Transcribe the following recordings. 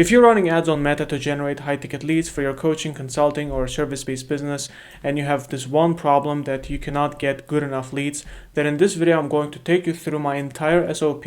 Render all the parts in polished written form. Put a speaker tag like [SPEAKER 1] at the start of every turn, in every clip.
[SPEAKER 1] If you're running ads on Meta to generate high-ticket leads for your coaching, consulting, or service-based business, and you have this one problem that you cannot get good enough leads, then in this video I'm going to take you through my entire SOP,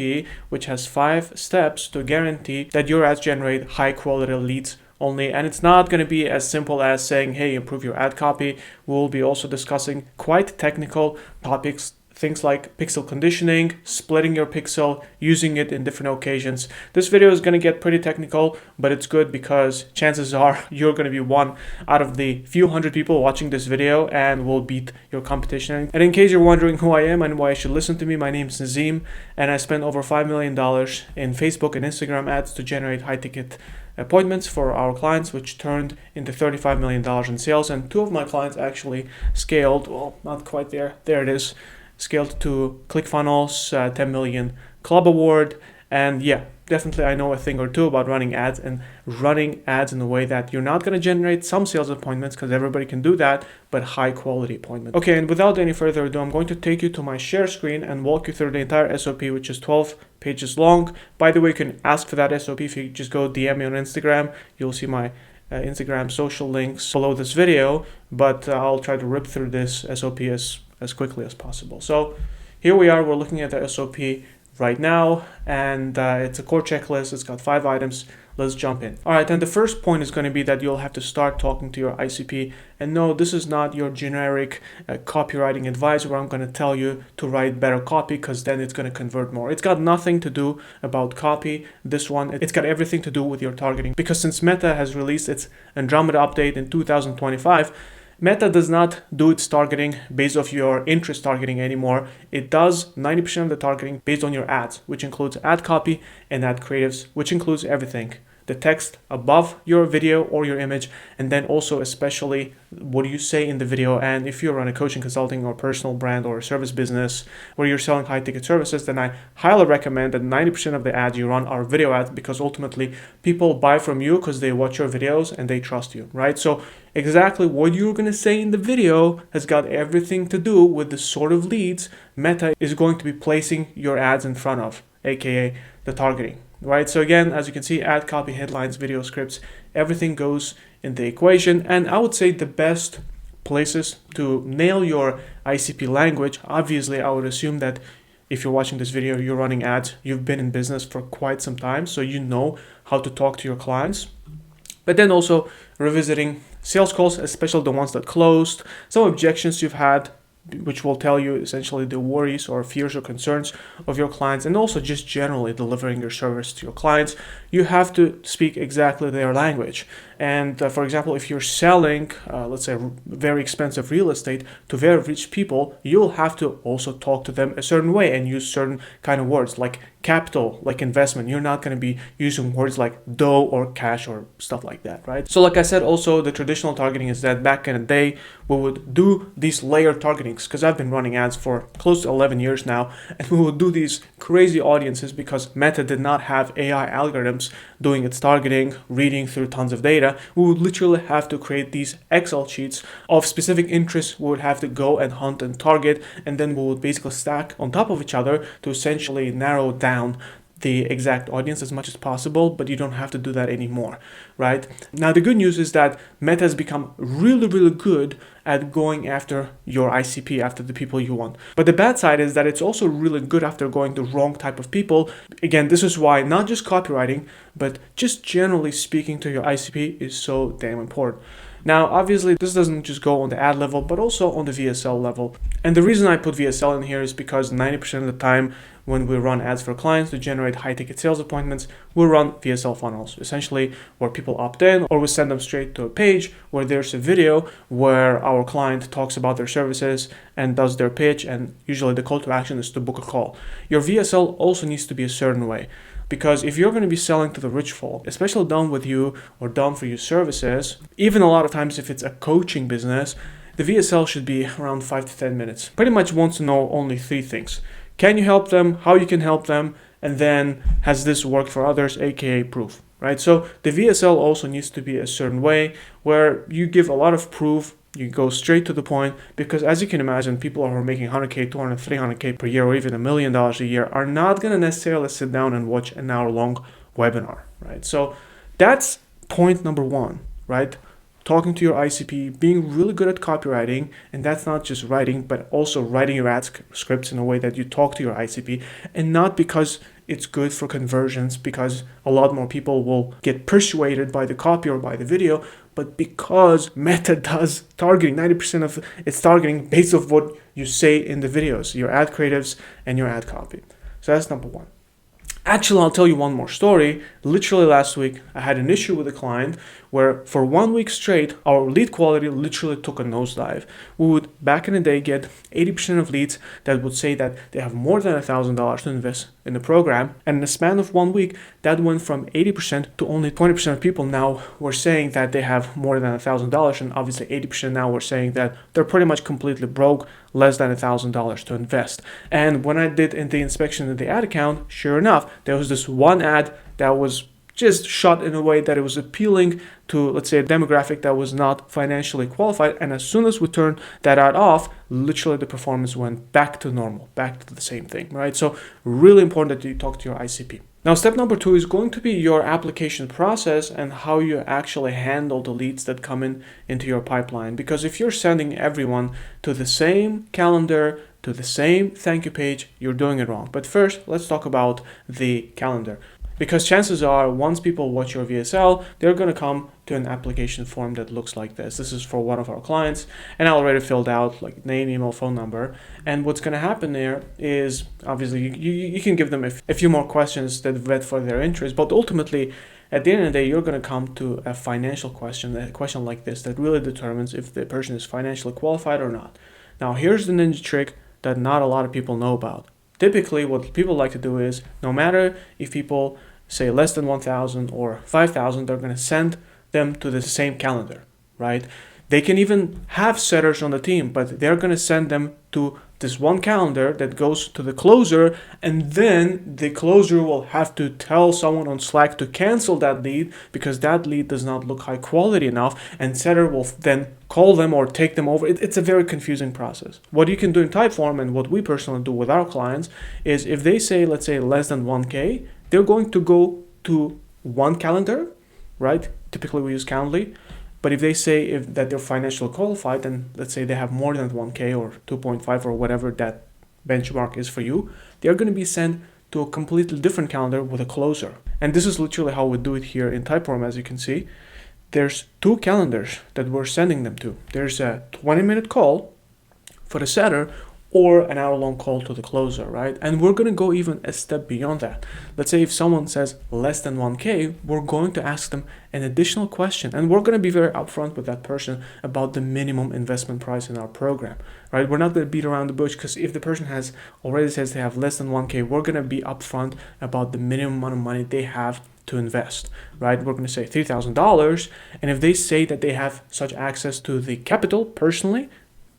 [SPEAKER 1] which has 5 steps to guarantee that your ads generate high-quality leads only. And it's not going to be as simple as saying, hey, improve your ad copy. We'll be also discussing quite technical topics, things like pixel conditioning, splitting your pixel, using it in different occasions. This video is going to get pretty technical, but it's good because chances are you're going to be one out of the few hundred people watching this video and will beat your competition. And in case you're wondering who I am and why you should listen to me, my name is Nazim, and I spent over $5 million in Facebook and Instagram ads to generate high-ticket appointments for our clients, which turned into $35 million in sales. And 2 of my clients actually scaled, well, not quite there it is, scaled to ClickFunnels, 10 million club award. And yeah, definitely I know a thing or two about running ads and running ads in a way that you're not going to generate some sales appointments, because everybody can do that, but high quality appointments. Okay, and without any further ado, I'm going to take you to my share screen and walk you through the entire SOP, which is 12 pages long. By the way, you can ask for that SOP if you just go DM me on Instagram. You'll see my Instagram social links below this video, but I'll try to rip through this SOP as quickly as possible. So here we are, we're looking at the SOP right now, and it's a core checklist. It's got 5 items. Let's jump in. All right, and the first point is going to be that you'll have to start talking to your ICP. And no, this is not your generic copywriting advice where I'm going to tell you to write better copy, because then it's going to convert more. It's got nothing to do about copy. This one, it's got everything to do with your targeting, because since Meta has released its Andromeda update in 2025, Meta does not do its targeting based off your interest targeting anymore. It does 90% of the targeting based on your ads, which includes ad copy and ad creatives, which includes everything. The text above your video or your image, and then also especially what do you say in the video. And if you're on a coaching, consulting, or personal brand or service business where you're selling high ticket services, then I highly recommend that 90% of the ads you run are video ads, because ultimately people buy from you because they watch your videos and they trust you, right? So exactly what you're going to say in the video has got everything to do with the sort of leads Meta is going to be placing your ads in front of, aka the targeting. Right, so again, as you can see, ad copy, headlines, video scripts, everything goes in the equation. And I would say the best places to nail your ICP language, obviously I would assume that if you're watching this video, you're running ads, you've been in business for quite some time, so you know how to talk to your clients. But then also revisiting sales calls, especially the ones that closed, some objections you've had, which will tell you essentially the worries or fears or concerns of your clients, and also just generally delivering your service to your clients. You have to speak exactly their language. And for example, if you're selling, let's say, very expensive real estate to very rich people, you'll have to also talk to them a certain way and use certain kind of words like capital, like investment. You're not going to be using words like dough or cash or stuff like that, right? So like I said, also the traditional targeting is that back in the day, we would do these layered targetings, because I've been running ads for close to 11 years now, and we would do these crazy audiences because Meta did not have AI algorithms doing its targeting, reading through tons of data. We would literally have to create these Excel sheets of specific interests we would have to go and hunt and target, and then we would basically stack on top of each other to essentially narrow down the exact audience as much as possible, but you don't have to do that anymore, right? Now, the good news is that Meta has become really, really good at going after your ICP, after the people you want. But the bad side is that it's also really good after going the wrong type of people. Again, this is why not just copywriting, but just generally speaking to your ICP is so damn important. Now, obviously, this doesn't just go on the ad level, but also on the VSL level. And the reason I put VSL in here is because 90% of the time when we run ads for clients to generate high-ticket sales appointments, we run VSL funnels, essentially where people opt in, or we send them straight to a page where there's a video where our client talks about their services and does their pitch, and usually the call to action is to book a call. Your VSL also needs to be a certain way, because if you're going to be selling to the rich folk, especially done with you or done for you services, even a lot of times if it's a coaching business, the VSL should be around 5 to 10 minutes. Pretty much wants to know only 3 things. Can you help them? How you can help them? And then, has this worked for others, aka proof, right? So the VSL also needs to be a certain way where you give a lot of proof, you go straight to the point, because as you can imagine, people who are making 100K, 200, 300K per year, or even $1 million a year are not going to necessarily sit down and watch an hour-long webinar, right? So That's point number one, right? Talking to your ICP, being really good at copywriting, and that's not just writing, but also writing your ad scripts in a way that you talk to your ICP, and not because it's good for conversions, because a lot more people will get persuaded by the copy or by the video, but because Meta does targeting, 90% of its targeting based off what you say in the videos, your ad creatives and your ad copy. So that's number one. Actually, I'll tell you one more story. Literally last week, I had an issue with a client where for 1 week straight, our lead quality literally took a nosedive. We would, back in the day, get 80% of leads that would say that they have more than $1,000 to invest in the program. And in the span of 1 week, that went from 80% to only 20% of people now were saying that they have more than $1,000. And obviously 80% now were saying that they're pretty much completely broke, less than $1,000 to invest. And when I did the inspection of the ad account, sure enough, there was this one ad that was just shot in a way that it was appealing to, let's say, a demographic that was not financially qualified. And as soon as we turned that ad off, literally the performance went back to normal, back to the same thing, right? So really important that you talk to your ICP. Now, step number 2 is going to be your application process and how you actually handle the leads that come into your pipeline. Because if you're sending everyone to the same calendar, to the same thank you page, you're doing it wrong. But first, let's talk about the calendar. Because chances are, once people watch your VSL, they're going to come to an application form that looks like this. This is for one of our clients, and I already filled out like name, email, phone number. And what's going to happen there is, obviously, you can give them a few more questions that vet for their interest, but ultimately, at the end of the day, you're going to come to a financial question, a question like this that really determines if the person is financially qualified or not. Now, here's the ninja trick that not a lot of people know about. Typically, what people like to do is, no matter if people say less than 1,000 or 5,000, they're going to send them to the same calendar, right? They can even have setters on the team, but they're going to send them to this one calendar that goes to the closer, and then the closer will have to tell someone on Slack to cancel that lead because that lead does not look high quality enough, and setter will then call them or take them over. It's a very confusing process. What you can do in Typeform, and what we personally do with our clients, is if they say, let's say, less than 1K, they're going to go to one calendar, right? Typically we use Calendly. But if they say that they're financially qualified, then let's say they have more than 1K or 2.5 or whatever that benchmark is for you, they're going to be sent to a completely different calendar with a closer. And this is literally how we do it here in Typeform, as you can see. There's 2 calendars that we're sending them to. There's a 20-minute call for the setter or an hour-long call to the closer, right? And we're going to go even a step beyond that. Let's say if someone says less than 1K, we're going to ask them an additional question, and we're going to be very upfront with that person about the minimum investment price in our program, right? We're not going to beat around the bush, because if the person has already says they have less than 1K, we're going to be upfront about the minimum amount of money they have to invest, right? We're going to say $3,000, and if they say that they have such access to the capital personally,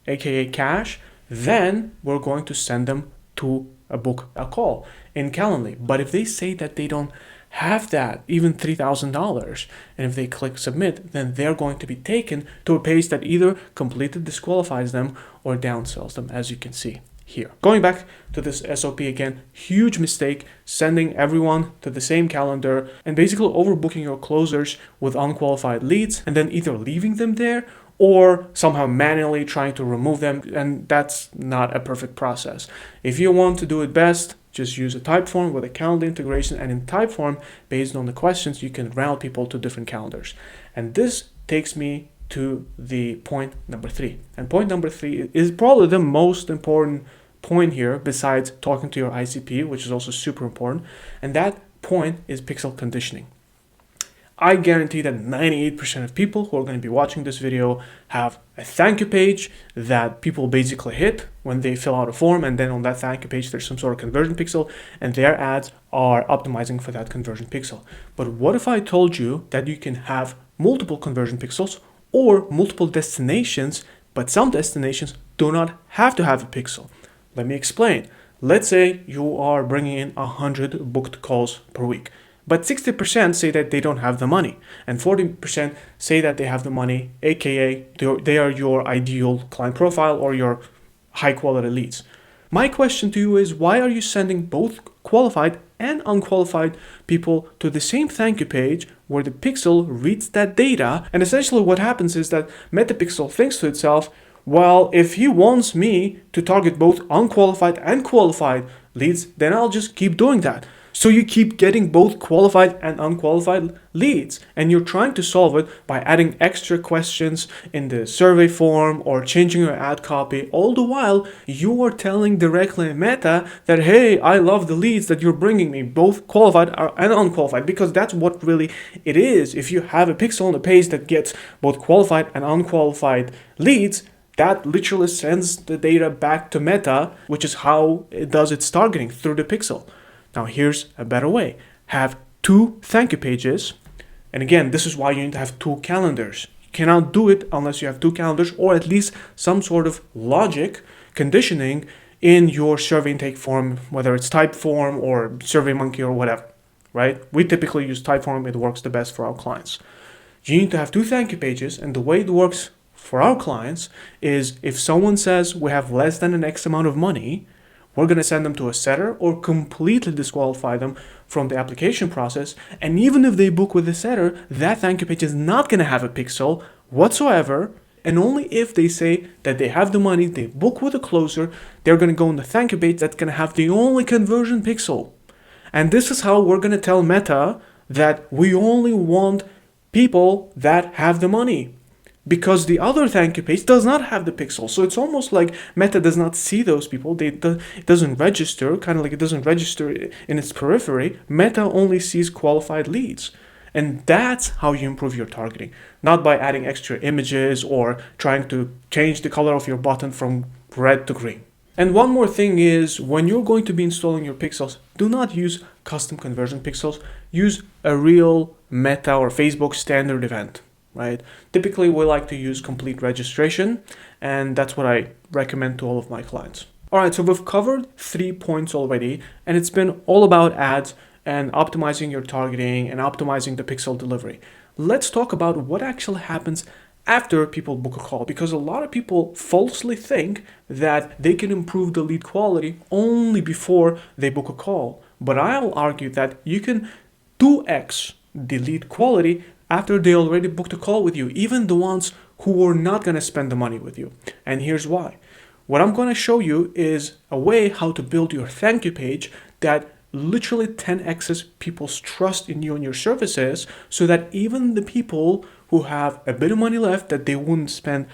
[SPEAKER 1] aka cash, then we're going to send them to book a call in Calendly. But if they say that they don't have that, even $3,000, and if they click submit, then they're going to be taken to a page that either completely disqualifies them or downsells them, as you can see here. Going back to this SOP again, huge mistake, sending everyone to the same calendar and basically overbooking your closers with unqualified leads, and then either leaving them there or somehow manually trying to remove them, and that's not a perfect process. If you want to do it best, just use a Typeform with a calendar integration, and in Typeform, based on the questions, you can route people to different calendars. And this takes me to the point number 3. And point number 3 is probably the most important point here, besides talking to your ICP, which is also super important, and that point is pixel conditioning. I guarantee that 98% of people who are going to be watching this video have a thank you page that people basically hit when they fill out a form, and then on that thank you page there's some sort of conversion pixel, and their ads are optimizing for that conversion pixel. But what if I told you that you can have multiple conversion pixels or multiple destinations, but some destinations do not have to have a pixel? Let me explain. Let's say you are bringing in 100 booked calls per week, but 60% say that they don't have the money, and 40% say that they have the money, aka they are your ideal client profile or your high quality leads. My question to you is, why are you sending both qualified and unqualified people to the same thank you page where the pixel reads that data. And essentially what happens is that MetaPixel thinks to itself, well, if he wants me to target both unqualified and qualified leads, then I'll just keep doing that. So you keep getting both qualified and unqualified leads, and you're trying to solve it by adding extra questions in the survey form or changing your ad copy. All the while, you are telling directly Meta that, hey, I love the leads that you're bringing me, both qualified and unqualified, because that's what really it is. If you have a pixel on the page that gets both qualified and unqualified leads, that literally sends the data back to Meta, which is how it does its targeting, through the pixel. Now here's a better way. Have 2 thank you pages. And again, this is why you need to have 2 calendars. You cannot do it unless you have 2 calendars, or at least some sort of logic conditioning in your survey intake form, whether it's Typeform or SurveyMonkey or whatever, right? We typically use Typeform. It works the best for our clients. You need to have 2 thank you pages, and the way it works for our clients is if someone says we have less than an X amount of money, we're going to send them to a setter or completely disqualify them from the application process. And even if they book with the setter, that thank you page is not going to have a pixel whatsoever. And only if they say that they have the money, they book with a closer, they're going to go on the thank you page that's going to have the only conversion pixel. And this is how we're going to tell Meta that we only want people that have the money, because the other thank you page does not have the pixel. So it's almost like Meta does not see those people. It doesn't register, kind of like it doesn't register in its periphery. Meta only sees qualified leads. And that's how you improve your targeting, not by adding extra images or trying to change the color of your button from red to green. And one more thing is, when you're going to be installing your pixels, do not use custom conversion pixels. Use a real Meta or Facebook standard event. Right? Typically, we like to use complete registration, and that's what I recommend to all of my clients. All right, so we've covered 3 points already, and it's been all about ads and optimizing your targeting and optimizing the pixel delivery. Let's talk about what actually happens after people book a call, because a lot of people falsely think that they can improve the lead quality only before they book a call. But I'll argue that you can 2x the lead quality after they already booked a call with you, even the ones who were not going to spend the money with you. And here's why. What I'm going to show you is a way how to build your thank you page that literally 10x's people's trust in you and your services, so that even the people who have a bit of money left that they wouldn't spend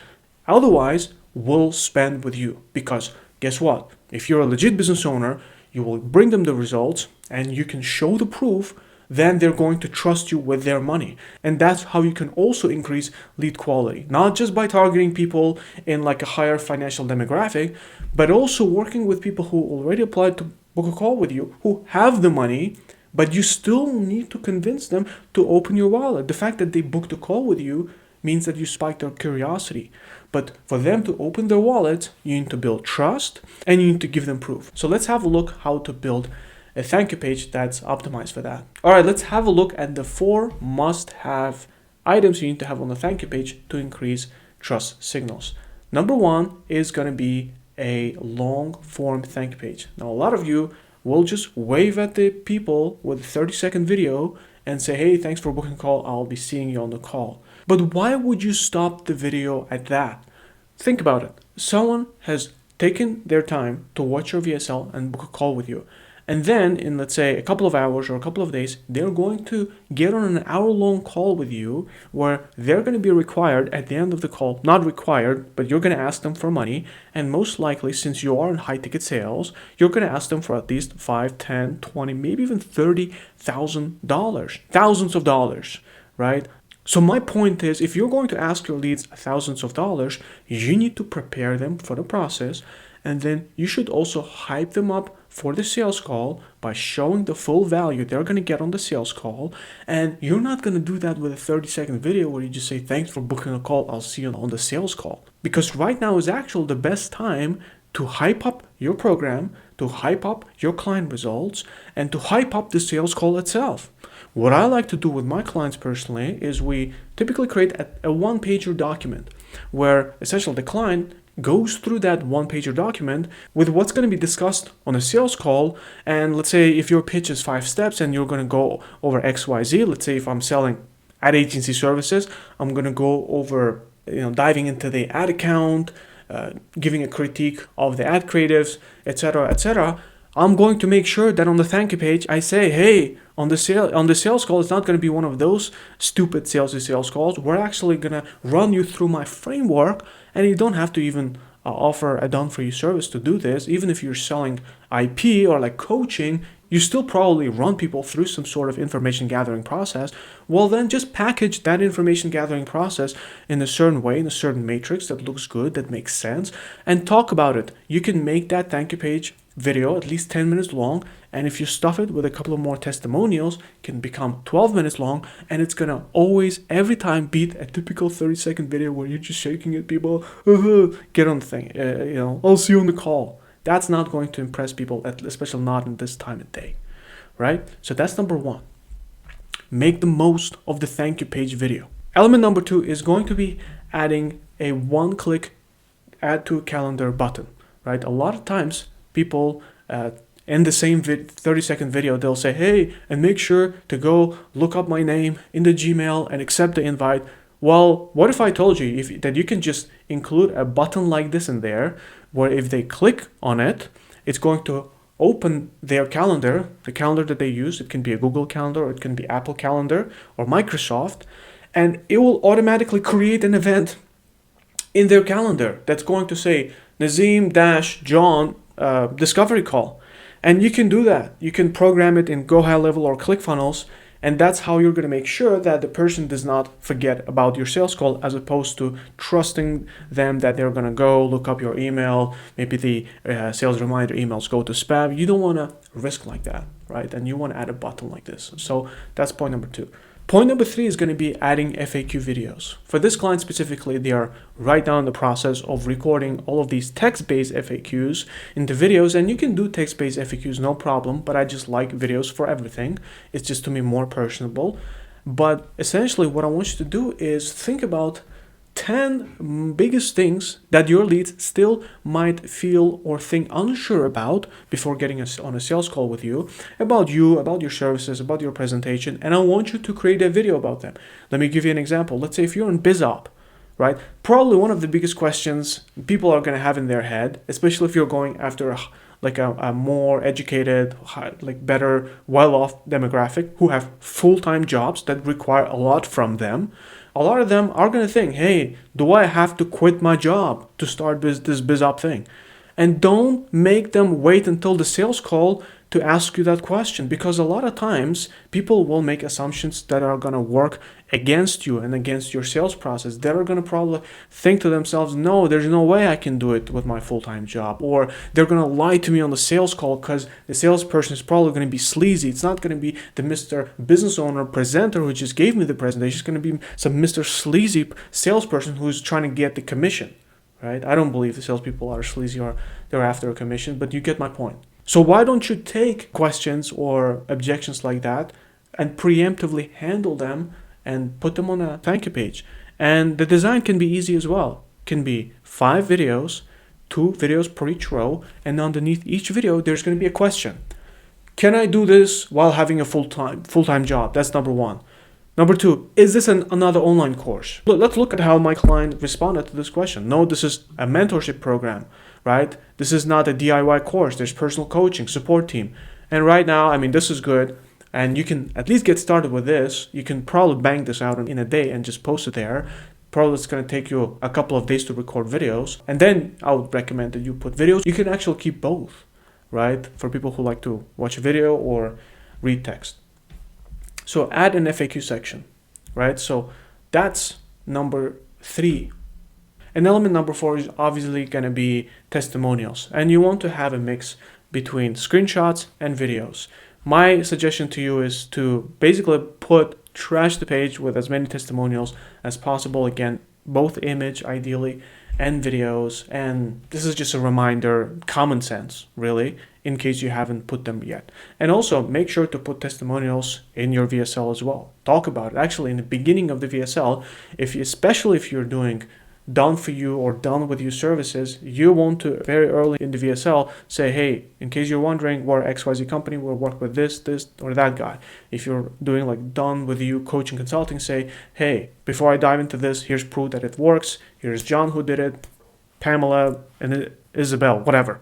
[SPEAKER 1] otherwise will spend with you. Because guess what? If you're a legit business owner, you will bring them the results and you can show the proof, then they're going to trust you with their money. And that's how you can also increase lead quality, not just by targeting people in like a higher financial demographic, but also working with people who already applied to book a call with you, who have the money, but you still need to convince them to open your wallet. The fact that they booked a call with you means that you spiked their curiosity. But for them to open their wallet, you need to build trust and you need to give them proof. So let's have a look how to build a thank you page that's optimized for that. All right, let's have a look at the 4 must-have items you need to have on the thank you page to increase trust signals. Number 1 is going to be a long form thank you page. Now, a lot of you will just wave at the people with a 30-second video and say, hey, thanks for booking a call. I'll be seeing you on the call. But why would you stop the video at that? Think about it. Someone has taken their time to watch your VSL and book a call with you. And then in, let's say, a couple of hours or a couple of days, they're going to get on an hour-long call with you where they're going to be required at the end of the call, not required, but you're going to ask them for money. And most likely, since you are in high-ticket sales, you're going to ask them for at least $5, $10, $20, maybe even $30,000, thousands of dollars, right? So my point is, if you're going to ask your leads thousands of dollars, you need to prepare them for the process. And then you should also hype them up for the sales call by showing the full value they're going to get on the sales call. And you're not going to do that with a 30-second video where you just say, thanks for booking a call, I'll see you on the sales call. Because right now is actually the best time to hype up your program, to hype up your client results, and to hype up the sales call itself. What I like to do with my clients personally is we typically create a one-pager document where essentially the client goes through that one-pager document with what's going to be discussed on a sales call. And let's say if your pitch is 5 steps and you're going to go over XYZ, let's say if I'm selling ad agency services, I'm going to go over, diving into the ad account, giving a critique of the ad creatives, etc., etc. I'm going to make sure that on the thank you page, I say, hey, on the sales call, it's not going to be one of those stupid sales calls. We're actually going to run you through my framework, and you don't have to even offer a done-for-you service to do this. Even if you're selling IP or like coaching, you still probably run people through some sort of information gathering process. Well, then just package that information gathering process in a certain way, in a certain matrix that looks good, that makes sense, and talk about it. You can make that thank you page video at least 10 minutes long, and if you stuff it with a couple of more testimonials, it can become 12 minutes long, and it's gonna always, every time, beat a typical 30-second video where you're just shaking at people, get on the thing, I'll see you on the call. That's not going to impress people, especially not in this time of day, right? So that's number one. Make the most of the thank you page video. Element number 2 is going to be adding a one-click add to calendar button, right? A lot of times people in the same 30-second video, they'll say, hey, and make sure to go look up my name in the Gmail and accept the invite. Well, what if I told you that you can just include a button like this in there, where if they click on it, it's going to open their calendar, the calendar that they use. It can be a Google Calendar, or it can be Apple Calendar, or Microsoft, and it will automatically create an event in their calendar that's going to say Nazim-John discovery call. And you can do that. You can program it in Go High Level or ClickFunnels, and that's how you're going to make sure that the person does not forget about your sales call, as opposed to trusting them that they're going to go look up your email. Maybe the sales reminder emails go to spam. You don't want to risk like that, right? And you want to add a button like this. So that's point number 2. Point number 3 is going to be adding FAQ videos. For this client specifically, they are right now in the process of recording all of these text-based FAQs into videos, and you can do text-based FAQs, no problem, but I just like videos for everything. It's just, to me, more personable. But essentially what I want you to do is think about 10 biggest things that your leads still might feel or think unsure about before getting on a sales call with you, about your services, about your presentation, and I want you to create a video about them. Let me give you an example. Let's say if you're in BizOp, right? Probably one of the biggest questions people are going to have in their head, especially if you're going after a more educated, better, well-off demographic who have full-time jobs that require a lot from them. A lot of them are going to think, hey, do I have to quit my job to start this BizOp thing? And don't make them wait until the sales call to ask you that question, because a lot of times people will make assumptions that are going to work against you and against your sales process. They're going to probably think to themselves, no, there's no way I can do it with my full-time job. Or they're going to lie to me on the sales call because the salesperson is probably going to be sleazy. It's not going to be the Mr. Business Owner presenter who just gave me the presentation. It's going to be some Mr. Sleazy salesperson who's trying to get the commission, right? I don't believe the salespeople are sleazy or they're after a commission, but you get my point. So why don't you take questions or objections like that and preemptively handle them and put them on a thank you page? And the design can be easy as well. It can be 5 videos, 2 videos per each row, and underneath each video there's going to be a question. Can I do this while having a full-time job? That's number 1. Number 2, is this another online course? Let's look at how my client responded to this question. No, this is a mentorship program, right? This is not a DIY course. There's personal coaching, support team. And right now, this is good. And you can at least get started with this. You can probably bang this out in a day and just post it there. Probably it's going to take you a couple of days to record videos. And then I would recommend that you put videos. You can actually keep both, right? For people who like to watch a video or read text. So add an FAQ section, right? So that's number 3. And element number 4 is obviously going to be testimonials. And you want to have a mix between screenshots and videos. My suggestion to you is to basically trash the page with as many testimonials as possible. Again, both image ideally and videos. And this is just a reminder, common sense, really, in case you haven't put them yet. And also make sure to put testimonials in your VSL as well. Talk about it. Actually, in the beginning of the VSL, especially if you're doing done for you or done with your services, you want to very early in the VSL say, hey, in case you're wondering, we're XYZ company, we'll work with this, or that guy. If you're doing like done with you coaching consulting, say, hey, before I dive into this, here's proof that it works. Here's John who did it, Pamela, and Isabel, whatever,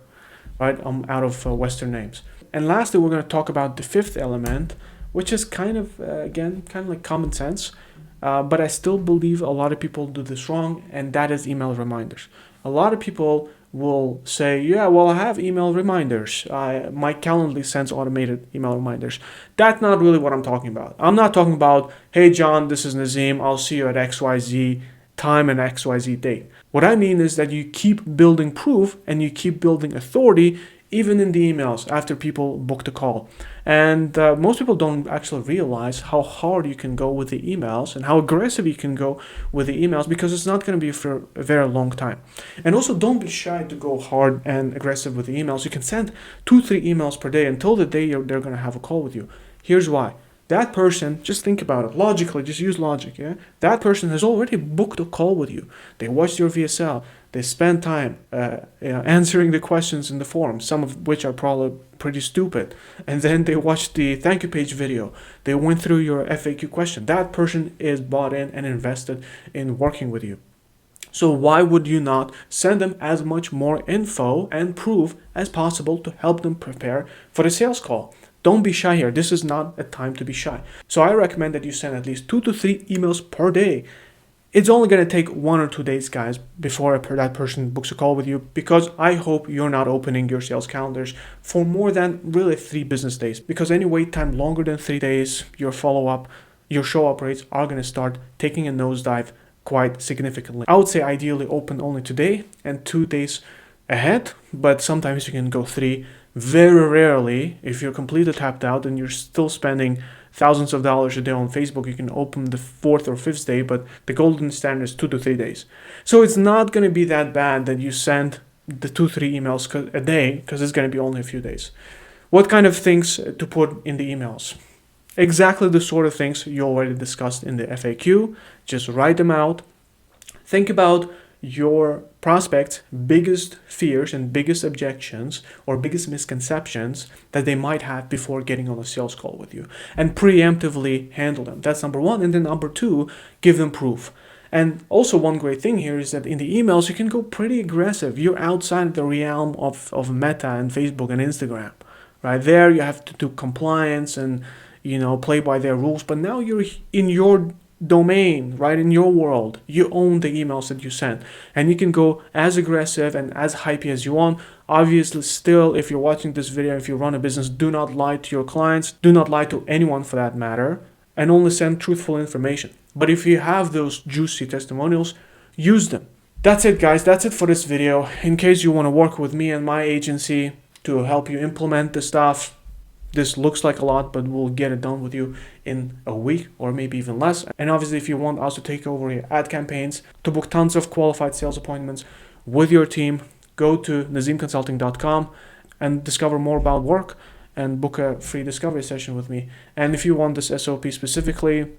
[SPEAKER 1] right? I'm out of Western names. And lastly, we're going to talk about the fifth element, which is kind of, again, kind of like common sense. But I still believe a lot of people do this wrong, and that is email reminders. A lot of people will say, yeah, well, I have email reminders. My Calendly sends automated email reminders. That's not really what I'm talking about. I'm not talking about, hey, John, this is Nazim. I'll see you at XYZ time and XYZ date. What I mean is that you keep building proof and you keep building authority even in the emails after people book the call. And most people don't actually realize how hard you can go with the emails and how aggressive you can go with the emails, because it's not going to be for a very long time. And also, don't be shy to go hard and aggressive with the emails. You can send 2-3 emails per day until the day they're going to have a call with you. Here's why. That person, just think about it logically, just use logic, yeah? That person has already booked a call with you. They watched your VSL. They spend time answering the questions in the forum, some of which are probably pretty stupid. And then they watched the thank you page video. They went through your FAQ question. That person is bought in and invested in working with you. So why would you not send them as much more info and proof as possible to help them prepare for the sales call? Don't be shy here. This is not a time to be shy. So I recommend that you send at least 2 to 3 emails per day. It's only going to take 1 or 2 days, guys, before that person books a call with you, because I hope you're not opening your sales calendars for more than really 3 business days, because any wait time longer than 3 days, your follow-up, your show-up rates are going to start taking a nosedive quite significantly. I would say ideally open only today and 2 days ahead, but sometimes you can go 3. Very rarely, if you're completely tapped out and you're still spending thousands of dollars a day on Facebook, you can open the 4th or 5th day, but the golden standard is 2 to 3 days. So it's not going to be that bad that you send the 2-3 emails a day, because it's going to be only a few days. What kind of things to put in the emails? Exactly the sort of things you already discussed in the FAQ. Just write them out. Think about your prospects' biggest fears and biggest objections or biggest misconceptions that they might have before getting on a sales call with you, and preemptively handle them. That's number 1. And then number 2, give them proof. And also one great thing here is that in the emails, you can go pretty aggressive. You're outside the realm of Meta and Facebook and Instagram, right? There you have to do compliance and, play by their rules. But now you're in your domain, right, in your world. You own the emails that you send, and you can go as aggressive and as hypey as you want. Obviously, still, if you're watching this video, if you run a business, do not lie to your clients, do not lie to anyone for that matter, and only send truthful information. But if you have those juicy testimonials, use them. That's it, guys. That's it for this video. In case you want to work with me and my agency to help you implement the stuff, this looks like a lot, but we'll get it done with you in a week or maybe even less. And obviously, if you want us to take over your ad campaigns, to book tons of qualified sales appointments with your team, go to nazimconsulting.com and discover more about work and book a free discovery session with me. And if you want this SOP specifically,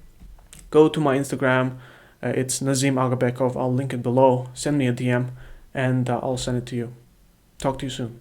[SPEAKER 1] go to my Instagram. It's Nazim Agabekov. I'll link it below. Send me a DM and I'll send it to you. Talk to you soon.